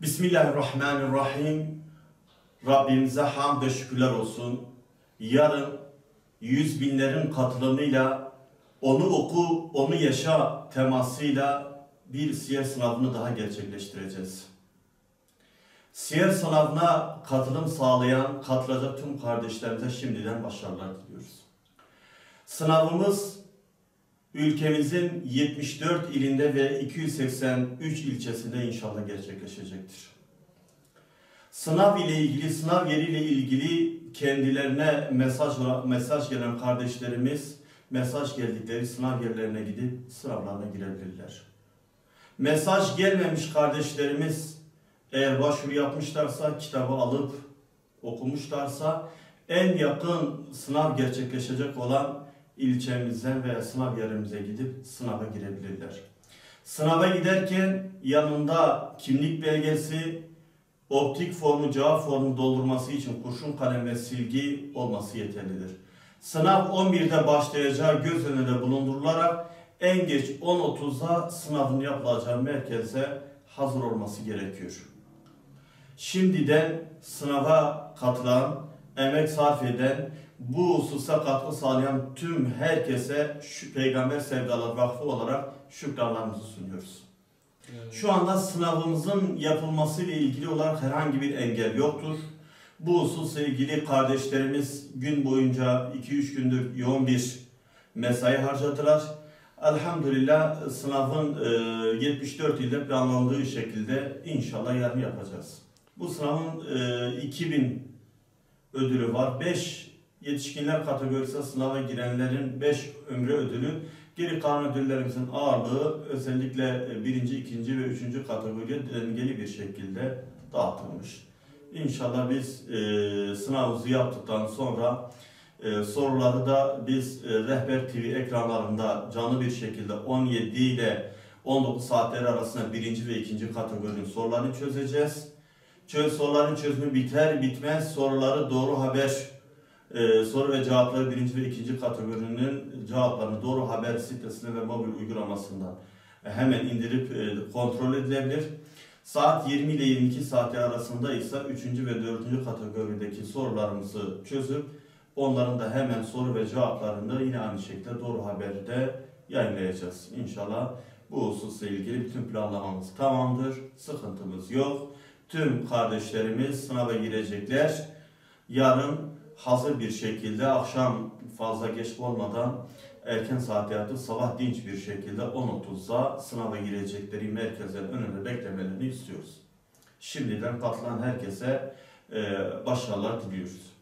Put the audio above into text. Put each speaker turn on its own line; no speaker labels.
Bismillahirrahmanirrahim. Rabbimize hamd ve şükürler olsun. Yarın yüz binlerin katılımıyla onu oku, onu yaşa temasıyla bir siyer sınavını daha gerçekleştireceğiz. Siyer sınavına katılım sağlayan, katılacak tüm kardeşlerimize şimdiden başarılar diliyoruz. Sınavımız ülkemizin 74 ilinde ve 283 ilçesinde inşallah gerçekleşecektir. Sınav ile ilgili, sınav yeriyle ilgili kendilerine mesaj gelen kardeşlerimiz, mesaj geldikleri sınav yerlerine gidip sınavlarına girebilirler. Mesaj gelmemiş kardeşlerimiz eğer başvuru yapmışlarsa, kitabı alıp okumuşlarsa en yakın sınav gerçekleşecek olan ilçemizden veya sınav yerimize gidip sınava girebilirler. Sınava giderken yanında kimlik belgesi, optik formu, cevap formu doldurması için kurşun kalem ve silgi olması yeterlidir. Sınav 11'de başlayacağı göz önünde bulundurularak en geç 10.30'da sınavın yapılacağı merkeze hazır olması gerekiyor. Şimdiden sınava katılan, emek sarf eden, bu hususa katkı sağlayan tüm herkese Peygamber Sevdaları Vakfı olarak şükranlarımızı sunuyoruz. Şu anda sınavımızın yapılması ile ilgili olarak herhangi bir engel yoktur. Bu hususla ilgili kardeşlerimiz gün boyunca 2-3 gündür yoğun bir mesai harcadılar. Elhamdülillah sınavın 74 ilde planlandığı şekilde inşallah yarın yapacağız. Bu sınavın 2000 ödülü var. 5 yetişkinler kategorisine sınava girenlerin 5 ömrü ödülü. Geri kalan ödüllerimizin ağırlığı özellikle 1., 2. ve 3. kategoriye dengeli bir şekilde dağıtılmış. İnşallah biz sınavımızı yaptıktan sonra soruları da biz Rehber TV ekranlarında canlı bir şekilde 17 ile 19 saatleri arasında 1. ve 2. kategorinin sorularını çözeceğiz. Soruların çözümü biter bitmez soruları doğru haber soru ve cevapları 1. ve 2. kategorinin cevaplarını doğru haber sitesine ve mobil uygulamasından hemen indirip kontrol edilebilir. Saat 20 ile 22 saati arasında ise 3. ve 4. kategorideki sorularımızı çözüp onların da hemen soru ve cevaplarını yine aynı şekilde doğru haberde yayınlayacağız. İnşallah bu hususla ilgili bütün planlamamız tamamdır. Sıkıntımız yok. Tüm kardeşlerimiz sınava girecekler. Yarın hazır bir şekilde akşam fazla geç olmadan erken saatte yatıp sabah dinç bir şekilde 10.30'da sınava girecekleri merkezlerin önünde beklemelerini istiyoruz. Şimdiden katılan herkese başarılar diliyoruz.